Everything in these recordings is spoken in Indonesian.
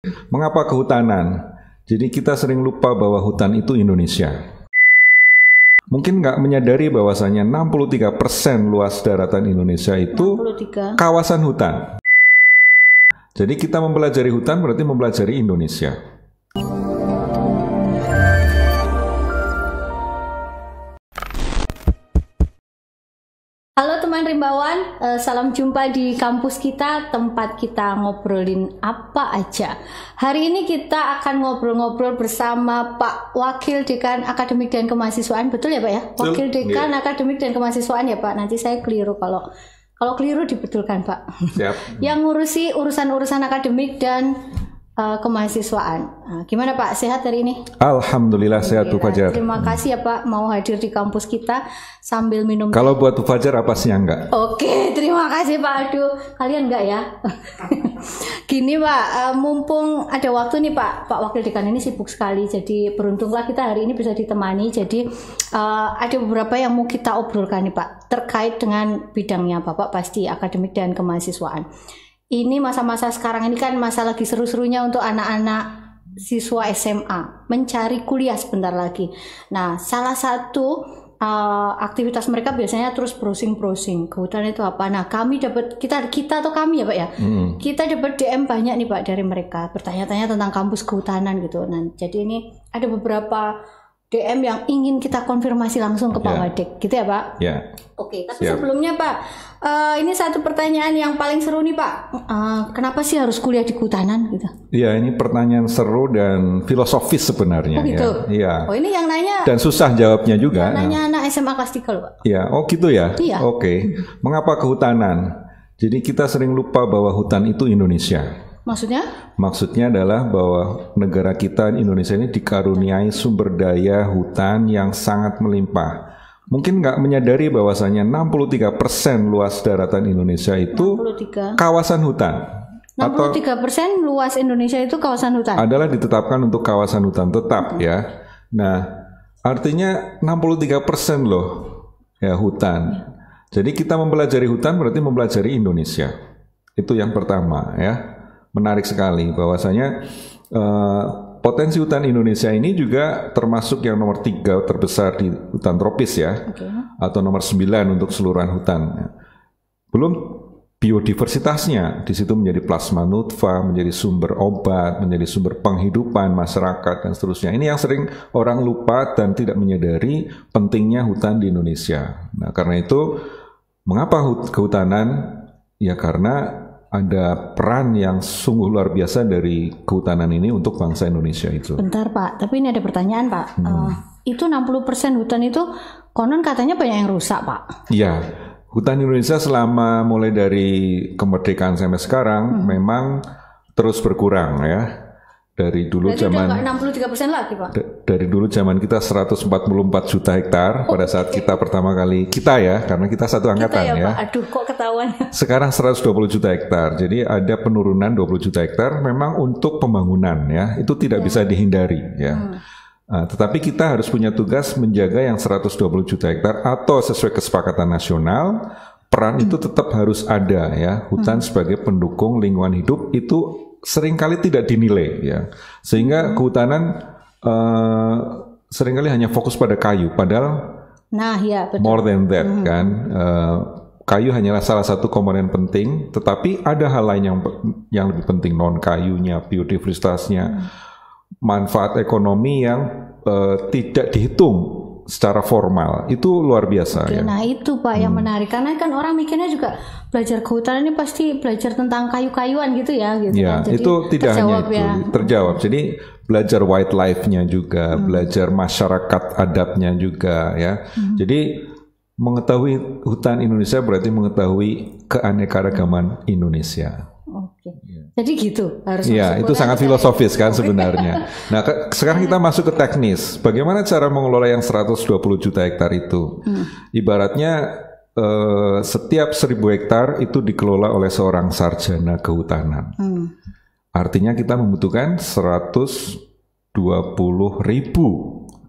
Mengapa kehutanan? Jadi kita sering lupa bahwa hutan itu Indonesia. Mungkin nggak menyadari bahwasanya 63% luas daratan Indonesia itu 63. kawasan hutan. Jadi kita mempelajari hutan berarti mempelajari Indonesia. Halo teman rimbawan, salam jumpa di kampus kita, tempat kita ngobrolin apa aja. Hari ini kita akan ngobrol-ngobrol bersama Pak Wakil Dekan Akademik dan Kemahasiswaan, betul ya Pak ya? Wakil Dekan Akademik dan Kemahasiswaan ya Pak, nanti saya keliru kalau keliru dibetulkan Pak. Siap. Yang ngurusi urusan-urusan akademik dan kemahasiswaan. Nah, gimana Pak, sehat hari ini? Alhamdulillah sehat Bu Fajar. Terima kasih ya Pak mau hadir di kampus kita sambil minum. Kalau buat Bu Fajar apa sih yang enggak? Oke, terima kasih Pak. Aduh, kalian enggak ya? Gini Pak, mumpung ada waktu nih Pak Wakil Dekan ini sibuk sekali. Jadi beruntunglah kita hari ini bisa ditemani. Jadi ada beberapa yang mau kita obrolkan nih Pak terkait dengan bidangnya Bapak pasti akademik dan kemahasiswaan. Ini masa-masa sekarang ini kan masa lagi seru-serunya untuk anak-anak siswa SMA mencari kuliah sebentar lagi. Nah, salah satu aktivitas mereka biasanya terus browsing kehutanan itu apa. Nah, kami dapat kita atau kami ya Pak ya, kita dapat DM banyak nih Pak dari mereka bertanya-tanya tentang kampus kehutanan gitu. Nah, jadi ini ada beberapa DM yang ingin kita konfirmasi langsung ke Pak Wadek, gitu ya Pak? Ya. Oke, tapi sebelumnya Pak, ini satu pertanyaan yang paling seru nih Pak. Kenapa sih harus kuliah di kehutanan gitu? Iya, ini pertanyaan seru dan filosofis sebenarnya. Oh gitu? Ya. Oh ini yang nanya. Dan susah jawabnya juga. Yang nanya anak SMA kelas 3 loh Pak. Iya, oh gitu ya? Iya. Oke. Mengapa kehutanan? Jadi kita sering lupa bahwa hutan itu Indonesia. Maksudnya? Maksudnya adalah bahwa negara kita Indonesia ini dikaruniai sumber daya hutan yang sangat melimpah. Mungkin nggak menyadari bahwasanya 63% luas daratan Indonesia itu 63. kawasan hutan. 63% luas Indonesia itu kawasan hutan? Adalah ditetapkan untuk kawasan hutan tetap ya. Nah, artinya 63% loh ya hutan. Jadi kita mempelajari hutan berarti mempelajari Indonesia. Itu yang pertama ya. Menarik sekali bahwasanya potensi hutan Indonesia ini juga termasuk yang nomor 3 terbesar di hutan tropis ya, atau nomor 9 untuk keseluruhan hutan. Belum biodiversitasnya, di situ menjadi plasma nutfah, menjadi sumber obat, menjadi sumber penghidupan masyarakat dan seterusnya. Ini yang sering orang lupa dan tidak menyadari pentingnya hutan di Indonesia. Nah, karena itu mengapa kehutanan? Ya karena ada peran yang sungguh luar biasa dari kehutanan ini untuk bangsa Indonesia itu. Bentar Pak, tapi ini ada pertanyaan Pak. Itu 60% hutan itu konon katanya banyak yang rusak Pak. Iya, hutan Indonesia selama mulai dari kemerdekaan sampai sekarang memang terus berkurang ya. Dari dulu berarti zaman udah 63% lagi Pak. Dari dulu zaman kita 144 juta hektar pada saat kita pertama kali karena kita satu angkatan Kita ya. Pak, aduh kok ketahuan. Sekarang 120 juta hektar. Jadi ada penurunan 20 juta hektar memang untuk pembangunan ya. Itu tidak bisa dihindari ya. Tetapi kita harus punya tugas menjaga yang 120 juta hektar atau sesuai kesepakatan nasional, peran itu tetap harus ada ya. Hutan sebagai pendukung lingkungan hidup itu seringkali tidak dinilai ya. Sehingga kehutanan seringkali hanya fokus pada kayu, padahal betul. More than that kan. Kayu hanyalah salah satu komponen penting, tetapi ada hal lain yang lebih penting, non kayunya, biodiversitasnya, manfaat ekonomi yang tidak dihitung secara formal. Itu luar biasa ya. Nah itu Pak yang menarik, karena kan orang mikirnya juga belajar kehutanan ini pasti belajar tentang kayu-kayuan gitu ya. Ya, Jadi itu tidak hanya itu terjawab. Jadi belajar wildlife-nya juga, belajar masyarakat adatnya juga ya. Jadi mengetahui hutan Indonesia berarti mengetahui keanekaragaman Indonesia. Oke. Jadi gitu harus. Iya, itu sangat filosofis kan sebenarnya. Nah, sekarang kita masuk ke teknis. Bagaimana cara mengelola yang 120 juta hektar itu? Ibaratnya setiap 1000 hektar itu dikelola oleh seorang sarjana kehutanan. Artinya kita membutuhkan 120.000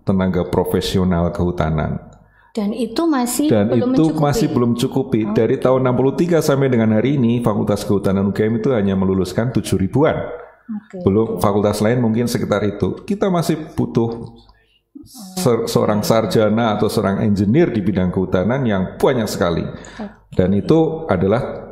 tenaga profesional kehutanan. Dan itu masih belum mencukupi. Dari tahun 63 sampai dengan hari ini, Fakultas Kehutanan UGM itu hanya meluluskan 7 ribuan Belum fakultas lain mungkin sekitar itu. Kita masih butuh seorang sarjana atau seorang engineer di bidang kehutanan yang banyak sekali. Dan itu adalah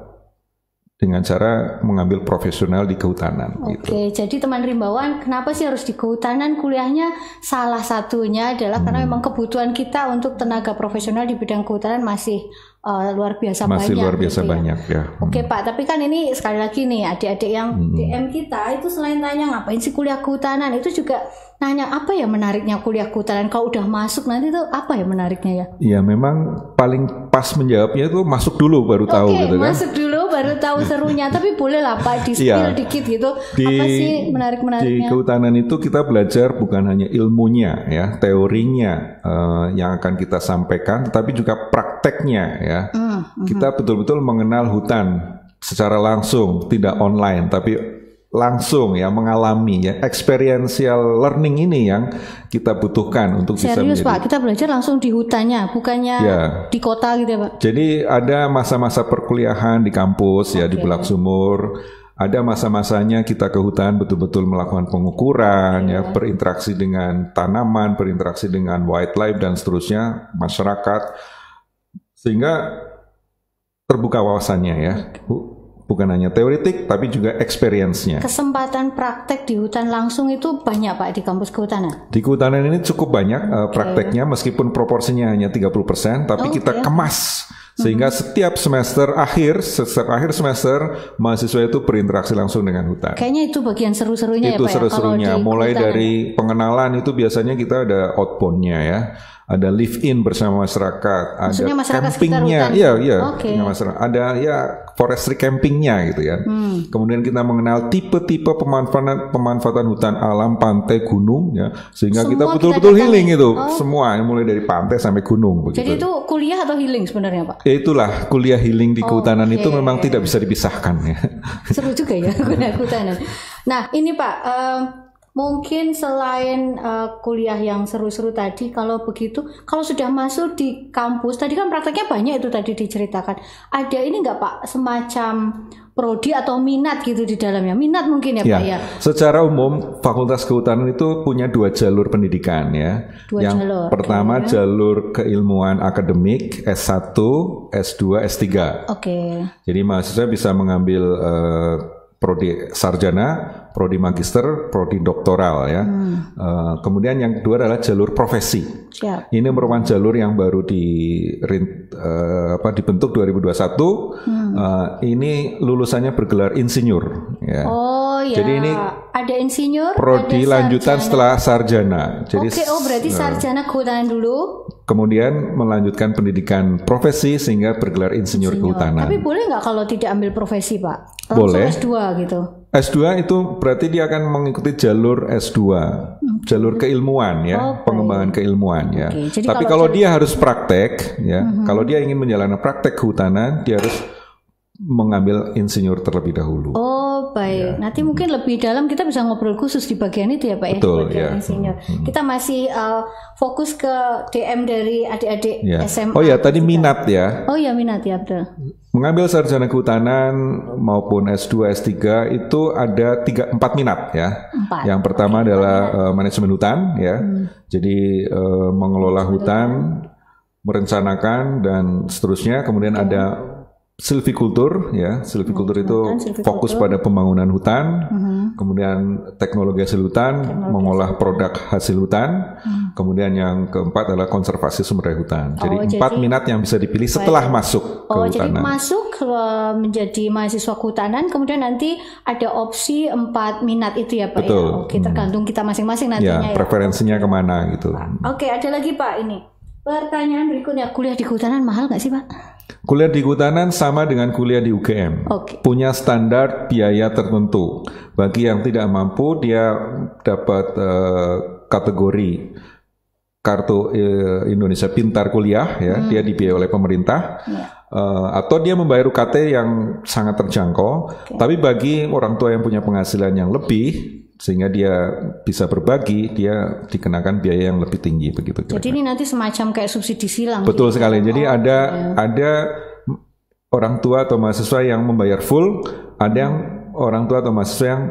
dengan cara mengambil profesional di kehutanan. Oke, jadi teman Rimbawan, kenapa sih harus di kehutanan kuliahnya? Salah satunya adalah karena memang kebutuhan kita untuk tenaga profesional di bidang kehutanan masih luar biasa banyak. Masih luar biasa gitu banyak ya. Oke Pak, tapi kan ini sekali lagi nih adik-adik yang DM kita itu selain tanya ngapain sih kuliah kehutanan, itu juga nanya apa ya menariknya kuliah kehutanan, kalau udah masuk nanti tuh apa ya menariknya ya? Iya memang paling pas menjawabnya itu masuk dulu baru tahu gitu kan. Masuk dulu baru tahu serunya, tapi boleh lah Pak di-spill dikit gitu. Apa sih menarik-menariknya? Di kehutanan itu kita belajar bukan hanya ilmunya ya, teorinya yang akan kita sampaikan, tetapi juga prakteknya ya. Kita betul-betul mengenal hutan secara langsung, tidak online, tapi langsung ya, mengalami ya, experiential learning ini yang kita butuhkan untuk bisa menjadi. Pak, kita belajar langsung di hutannya, bukannya di kota gitu ya Pak? Jadi ada masa-masa perkuliahan di kampus ya, di Bulak Sumur. Ada masa-masanya kita ke hutan betul-betul melakukan pengukuran ya, berinteraksi dengan tanaman, berinteraksi dengan wildlife dan seterusnya, masyarakat, sehingga terbuka wawasannya ya. Bukan hanya teoretik, tapi juga experience-nya. Kesempatan praktek di hutan langsung itu banyak Pak di kampus kehutanan? Di kehutanan ini cukup banyak prakteknya, meskipun proporsinya hanya 30%, tapi kita kemas. Sehingga setiap akhir semester, mahasiswa itu berinteraksi langsung dengan hutan. Kayaknya itu bagian seru-serunya itu ya Pak seru-serunya, mulai dari pengenalan itu biasanya kita ada outbound-nya ya. Ada live-in bersama masyarakat, maksudnya ada masyarakat campingnya, ada ya forestry campingnya gitu ya. Kemudian kita mengenal tipe-tipe pemanfaatan hutan alam, pantai, gunung ya, sehingga kita betul-betul healing itu semua, mulai dari pantai sampai gunung. Begitu. Jadi itu kuliah atau healing sebenarnya Pak? Ya itulah kuliah healing di kehutanan itu memang tidak bisa dipisahkan ya. Seru juga ya kuliah kehutanan. Nah ini Pak. Mungkin selain kuliah yang seru-seru tadi, kalau begitu, kalau sudah masuk di kampus, tadi kan prakteknya banyak itu tadi diceritakan. Ada ini nggak Pak, semacam prodi atau minat gitu di dalamnya? Minat mungkin ya Pak ya? Secara umum, Fakultas Kehutanan itu punya 2 jalur pendidikan ya. Yang pertama jalur keilmuan akademik, S1, S2, S3. Jadi mahasiswa bisa mengambil prodi sarjana, prodi magister, prodi doktoral ya. Kemudian yang kedua adalah jalur profesi. Ini merupakan jalur yang baru dibentuk 2021. Ini lulusannya bergelar insinyur. Ya. Jadi ini ada insinyur, prodi ada lanjutan setelah sarjana. Jadi berarti sarjana kehutanan dulu. Kemudian melanjutkan pendidikan profesi sehingga bergelar insinyur kehutanan. Tapi boleh nggak kalau tidak ambil profesi Pak? Boleh. S2 gitu. S2 itu berarti dia akan mengikuti jalur S2, jalur keilmuan ya, pengembangan keilmuan ya. Tapi kalau dia harus praktek ya, kalau dia ingin menjalankan praktek kehutanan, dia harus mengambil insinyur terlebih dahulu. Baik. Nanti mungkin lebih dalam kita bisa ngobrol khusus di bagian itu ya Pak ya. Betul ya. Insinyur. Kita masih fokus ke DM dari adik-adik SMA. Oh ya, tadi minat ya. Oh ya, minat ya, betul. Mengambil sarjana kehutanan maupun S2, S3 itu ada 4 minat ya. Yang pertama adalah manajemen hutan ya. Jadi mengelola hutan, merencanakan dan seterusnya. Kemudian ada silvikultur ya. Silvikultur itu fokus pada pembangunan hutan. Kemudian teknologi hasil hutan, mengolah produk hasil hutan. Kemudian yang keempat adalah konservasi sumber daya hutan. Jadi 4 minat yang bisa dipilih setelah masuk kehutanan. Jadi masuk menjadi mahasiswa kehutanan, kemudian nanti ada opsi 4 minat itu ya Pak. Betul. Ya? Oke, tergantung kita masing-masing nantinya ya. Preferensinya kemana gitu. Oke, ada lagi Pak ini. Pertanyaan berikutnya, kuliah di kehutanan mahal nggak sih Pak? Kuliah di kehutanan sama dengan kuliah di UGM. Punya standar biaya tertentu. Bagi yang tidak mampu, dia dapat kategori kartu Indonesia Pintar Kuliah, ya, dia dibiayai oleh pemerintah, atau dia membayar UKT yang sangat terjangkau. Tapi bagi orang tua yang punya penghasilan yang lebih, sehingga dia bisa berbagi, dia dikenakan biaya yang lebih tinggi begitu. Jadi ini nanti semacam kayak subsidi silang. Betul sekali. Jadi ada orang tua atau mahasiswa yang membayar full, ada yang orang tua atau mahasiswa yang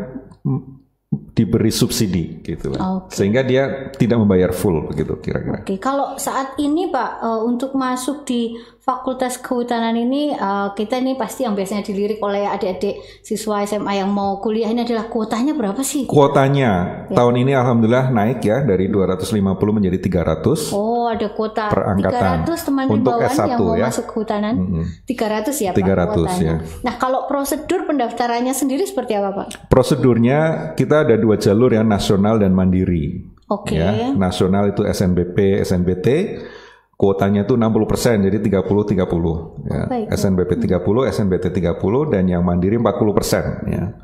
diberi subsidi gitu, sehingga dia tidak membayar full begitu kira-kira. Oke, kalau saat ini Pak untuk masuk di Fakultas Kehutanan ini kita ini pasti yang biasanya dilirik oleh adik-adik siswa SMA yang mau kuliah ini adalah kuotanya berapa sih? Kuotanya tahun ini alhamdulillah naik ya dari 250 menjadi 300. Oh, ada kuota per angkatan 300 teman untuk bawaan S1 yang mau ya. masuk kehutanan. 300 ya Pak 300 kuotanya. ya. Nah, kalau prosedur pendaftarannya sendiri seperti apa Pak? Prosedurnya kita ada 2 jalur ya, nasional dan mandiri. Oke. Ya, nasional itu SNBP, SNBT. Kuotanya itu 60%, jadi 30-30. Ya. SNBP 30, SNBT 30, dan yang mandiri 40%. Ya.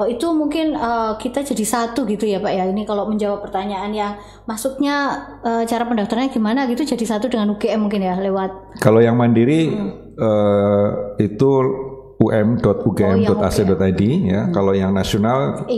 Oh, itu mungkin kita jadi satu gitu ya Pak ya. Ini kalau menjawab pertanyaan yang masuknya cara pendaftarannya gimana gitu, jadi satu dengan UGM mungkin ya lewat. Kalau yang mandiri itu um.ugm.ac.id ya. Kalau yang nasional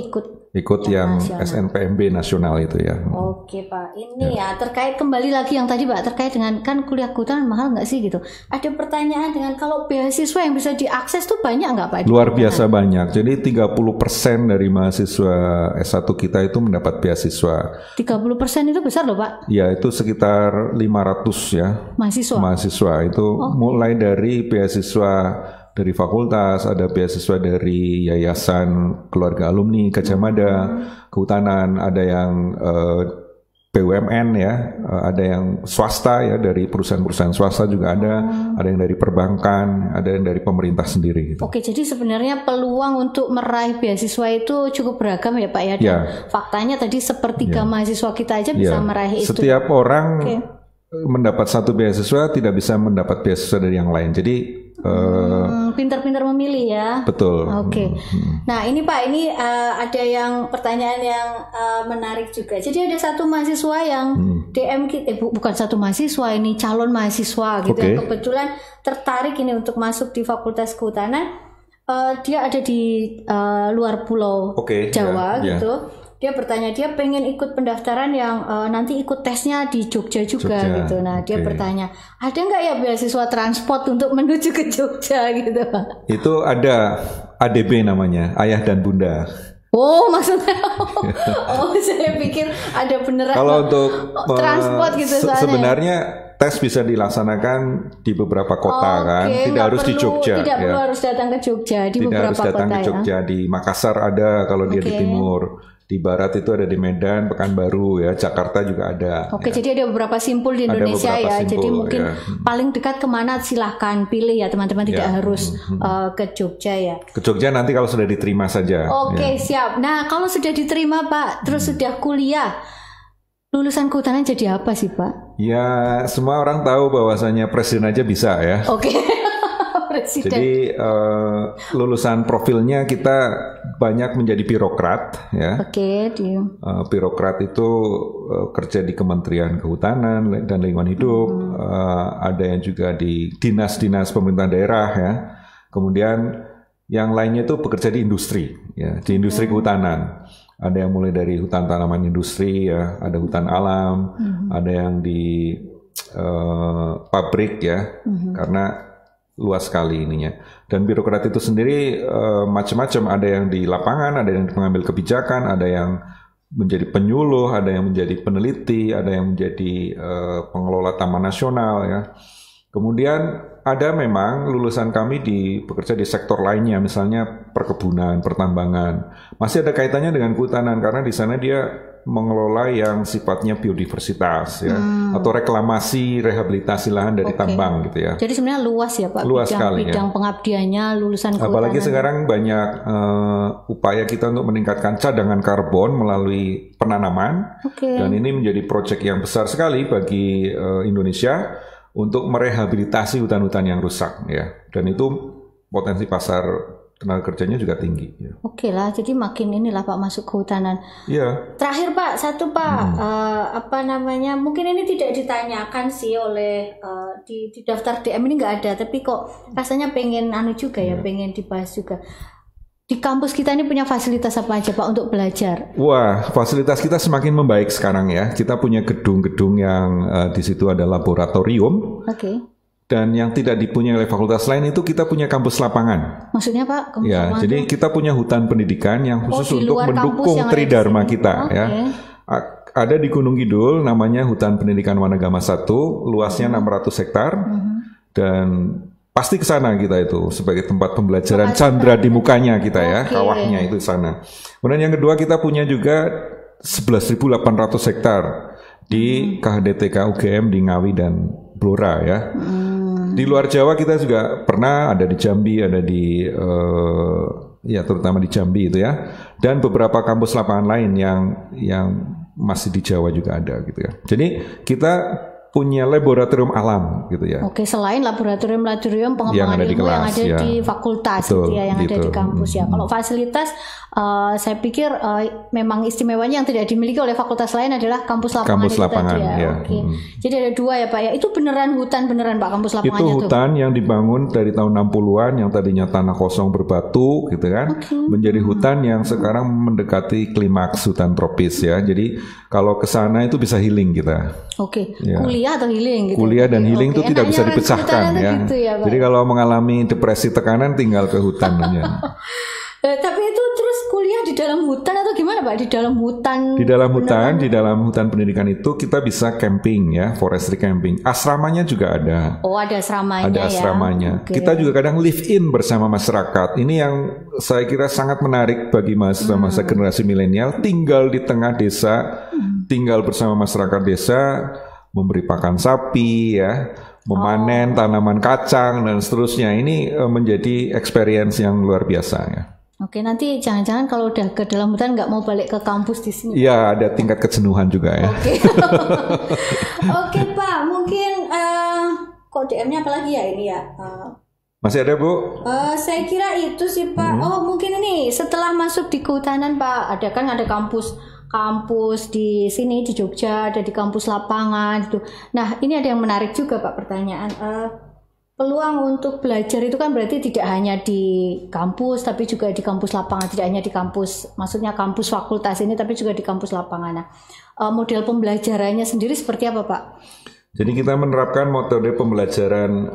ikut yang SNPMB nasional itu ya. Oke Pak, ini ya terkait kembali lagi yang tadi Pak, terkait dengan kan kuliah kehutanan mahal nggak sih gitu. Ada pertanyaan dengan kalau beasiswa yang bisa diakses tuh banyak nggak Pak? Luar biasa banyak, jadi 30% dari mahasiswa S1 kita itu mendapat beasiswa. 30% itu besar loh Pak? Ya itu sekitar 500 ya. Mahasiswa itu mulai dari beasiswa dari fakultas, ada beasiswa dari yayasan keluarga alumni Gajah Mada, kehutanan, ada yang BUMN ya, ada yang swasta ya, dari perusahaan-perusahaan swasta juga ada yang dari perbankan, ada yang dari pemerintah sendiri. Gitu. Oke, jadi sebenarnya peluang untuk meraih beasiswa itu cukup beragam ya Pak ya. Dan faktanya tadi sepertiga mahasiswa kita aja bisa meraih itu. Setiap orang mendapat satu beasiswa tidak bisa mendapat beasiswa dari yang lain. Jadi pintar-pintar memilih ya. Betul. Oke. Nah ini Pak, ini ada yang pertanyaan yang menarik juga. Jadi ada satu mahasiswa yang DM kita, bukan satu mahasiswa, ini calon mahasiswa gitu yang kebetulan tertarik ini untuk masuk di Fakultas Kehutanan. Dia ada di luar Pulau Jawa gitu. Dia bertanya, dia pengen ikut pendaftaran yang nanti ikut tesnya di Jogja juga gitu. Nah dia bertanya, ada nggak ya beasiswa transport untuk menuju ke Jogja gitu Pak? Itu ada ADB namanya, Ayah dan Bunda. Oh maksudnya, saya pikir ada beneran. Kalau untuk transport gitu soalnya. Sebenarnya tes bisa dilaksanakan di beberapa kota kan, tidak harus di Jogja. Tidak perlu harus datang ke Jogja, di beberapa kota. Tidak harus datang ke Jogja, di Makassar ada kalau dia di timur. Di barat itu ada di Medan, Pekanbaru ya, Jakarta juga ada. Oke, jadi ada beberapa simpul di Indonesia ya. Jadi mungkin paling dekat kemana silahkan pilih ya teman-teman, tidak harus ke Jogja ya. Ke Jogja nanti kalau sudah diterima saja. Oke, siap. Nah kalau sudah diterima Pak, terus sudah kuliah, lulusan kehutanan jadi apa sih Pak? Ya semua orang tahu bahwasanya presiden aja bisa ya. Oke. Jadi lulusan profilnya kita banyak menjadi birokrat ya. Birokrat itu kerja di Kementerian Kehutanan dan Lingkungan Hidup, ada yang juga di dinas-dinas pemerintahan daerah ya. Kemudian yang lainnya itu bekerja di industri ya, di industri kehutanan. Ada yang mulai dari hutan tanaman industri ya, ada hutan alam, ada yang di pabrik ya, karena luas sekali ininya. Dan birokrat itu sendiri macam-macam, ada yang di lapangan, ada yang mengambil kebijakan, ada yang menjadi penyuluh, ada yang menjadi peneliti, ada yang menjadi pengelola taman nasional ya. Kemudian ada memang lulusan kami bekerja di sektor lainnya, misalnya perkebunan, pertambangan. Masih ada kaitannya dengan kehutanan karena di sana dia mengelola yang sifatnya biodiversitas ya, atau reklamasi, rehabilitasi lahan dari tambang gitu ya. Jadi sebenarnya luas ya Pak, luas sekali, bidang pengabdiannya lulusan kehutanan. Apalagi sekarang banyak upaya kita untuk meningkatkan cadangan karbon melalui penanaman, dan ini menjadi proyek yang besar sekali bagi Indonesia untuk merehabilitasi hutan-hutan yang rusak ya, dan itu potensi pasar tenaga kerjanya juga tinggi. Ya. Oke lah, jadi makin inilah Pak masuk kehutanan. Iya. Terakhir Pak, satu Pak, apa namanya? Mungkin ini tidak ditanyakan sih oleh di daftar DM ini nggak ada, tapi kok rasanya pengen juga ya, pengen dibahas juga. Di kampus kita ini punya fasilitas apa aja Pak untuk belajar? Wah, fasilitas kita semakin membaik sekarang ya. Kita punya gedung-gedung yang di situ ada laboratorium. Dan yang tidak dipunyai oleh fakultas lain itu kita punya kampus lapangan. Maksudnya Pak? Kampus Ya, lapangan jadi itu? kita punya hutan pendidikan yang khusus di untuk luar kampus mendukung yang ada di Tridharma sini. kita Oke. ya. Ada di Gunung Kidul namanya Hutan Pendidikan Wanagama 1, luasnya 600 hektar. Dan pasti ke sana kita itu sebagai tempat pembelajaran candra di mukanya kita ya, Oke. kawahnya itu di sana. Kemudian yang kedua kita punya juga 11.800 hektar di KHDTK UGM di Ngawi dan Blora ya. Di luar Jawa kita juga pernah ada di Jambi, ada di ya terutama di Jambi itu ya. Dan beberapa kampus lapangan lain yang masih di Jawa juga ada gitu ya. Jadi kita punya laboratorium alam gitu ya. Oke, selain laboratorium Yang pengembangan ada di ilmu yang kelas, ada ya. di fakultas Betul, gitu ya, yang ada gitu. di kampus ya. Kalau fasilitas, saya pikir memang istimewanya yang tidak dimiliki oleh fakultas lain adalah kampus lapangan Kampus itu lapangan, tadi ya. ya. Oke. Jadi ada 2 ya Pak ya. Itu beneran hutan beneran Pak kampus Itu lapangannya tuh. hutan yang dibangun dari tahun 60-an yang tadinya tanah kosong berbatu gitu kan, menjadi hutan yang sekarang mendekati klimaks hutan tropis ya. Jadi kalau ke sana itu bisa healing kita. Oke. Ya. Kuliah atau healing gitu. Kuliah dan Oke, healing oke. itu tidak bisa Enaknya kan dipecahkan hutan itu ya. gitu ya, Pak. Jadi kalau mengalami depresi tekanan tinggal ke hutan aja. Tapi itu terus kuliah di dalam hutan atau gimana Pak? Di dalam hutan. Di dalam hutan pendidikan itu kita bisa camping ya, forestry camping. Asramanya juga ada. Oh, ada asramanya Ada ya. asramanya. Oke. Kita juga kadang live in bersama masyarakat. Ini yang saya kira sangat menarik bagi mahasiswa generasi milenial. Tinggal di tengah desa, tinggal bersama masyarakat desa, memberi pakan sapi ya, memanen tanaman kacang dan seterusnya. Ini menjadi experience yang luar biasa ya. Oke, nanti jangan-jangan kalau udah ke dalam hutan nggak mau balik ke kampus di sini. Iya, ada tingkat kejenuhan juga ya. Oke. Oke Pak, mungkin kok DM-nya apa lagi ya ini ya? Masih ada Bu? Saya kira itu sih Pak. Oh mungkin ini setelah masuk di kehutanan Pak, ada kampus di sini di Jogja, ada di kampus lapangan gitu. Nah ini ada yang menarik juga Pak pertanyaan. Peluang untuk belajar itu kan berarti tidak hanya di kampus, tapi juga di kampus lapangan. Tidak hanya di kampus, maksudnya kampus fakultas ini, tapi juga di kampus lapangan. Nah, model pembelajarannya sendiri seperti apa Pak? Jadi kita menerapkan metode pembelajaran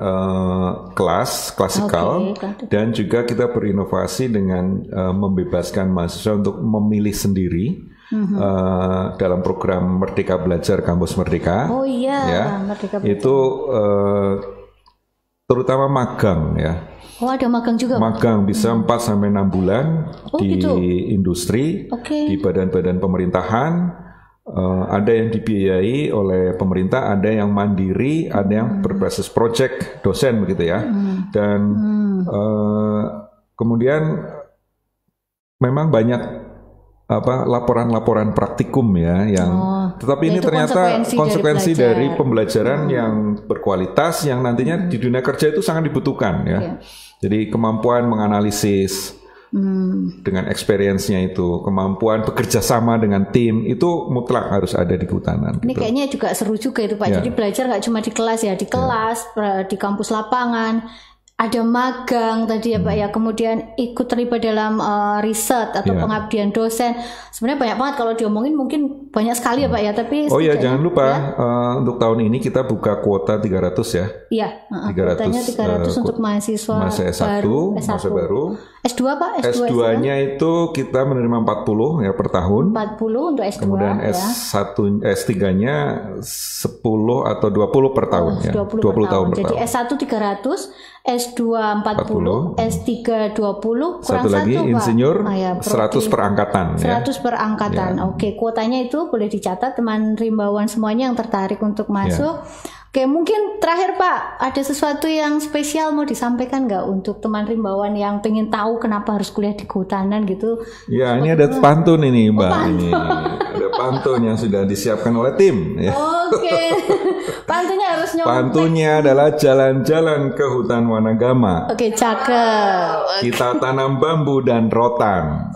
klasikal, dan juga kita berinovasi dengan membebaskan mahasiswa untuk memilih sendiri dalam program Merdeka Belajar Kampus Merdeka. Oh iya, ya, Merdeka Belajar. Itu terutama magang ya. Oh ada magang juga? Magang bisa 4-6 bulan di gitu? industri, Oke. di badan-badan pemerintahan. Ada yang dibiayai oleh pemerintah, ada yang mandiri, ada yang berbasis project dosen begitu ya. Dan kemudian memang banyak laporan-laporan praktikum ya yang tetapi ini ternyata konsekuensi dari pembelajaran yang berkualitas yang nantinya di dunia kerja itu sangat dibutuhkan ya. Jadi kemampuan menganalisis dengan experience-nya itu, kemampuan bekerja sama dengan tim itu mutlak harus ada di kehutanan. Ini gitu. kayaknya juga seru juga itu Pak. Jadi belajar nggak cuma di kelas ya, di kelas, di kampus lapangan. Ada magang tadi ya Pak ya, kemudian ikut terlibat dalam riset atau pengabdian dosen. Sebenarnya banyak banget kalau diomongin mungkin banyak sekali ya Pak ya. Tapi oh iya jangan lupa untuk tahun ini kita buka kuota 300 ya. Iya, kuotanya 300 untuk mahasiswa masa S1, masa baru. S2 Pak? S2-nya itu kita menerima 40 ya per tahun. 40 untuk S2. Kemudian S3-nya 10 atau 20 per tahun ya. 20 tahun per Jadi tahun. S1 300, S2 40, S3 20, kurang satu lagi Pak. insinyur 100 per angkatan 100 per angkatan. Oke, kuotanya itu boleh dicatat teman rimbawan semuanya yang tertarik untuk masuk. Oke, mungkin terakhir Pak, ada sesuatu yang spesial mau disampaikan nggak untuk teman rimbawan yang pengen tahu kenapa harus kuliah di kehutanan gitu? Ya, ini ada pantun ini Mbak. Ini ada pantun yang sudah disiapkan oleh tim. Ya. Oke, pantunnya harus nyontek. Pantunnya adalah jalan-jalan ke hutan Wanagama. Oke, cakep. Kita tanam bambu dan rotan.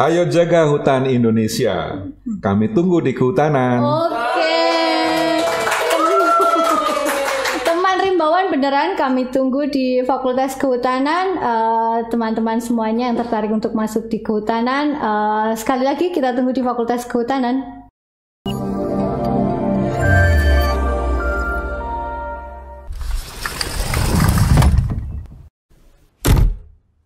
Ayo jaga hutan Indonesia. Kami tunggu di kehutanan. Oke. Teman rimbawan beneran kami tunggu di Fakultas Kehutanan. Teman-teman semuanya yang tertarik untuk masuk di kehutanan. Sekali lagi kita tunggu di Fakultas Kehutanan.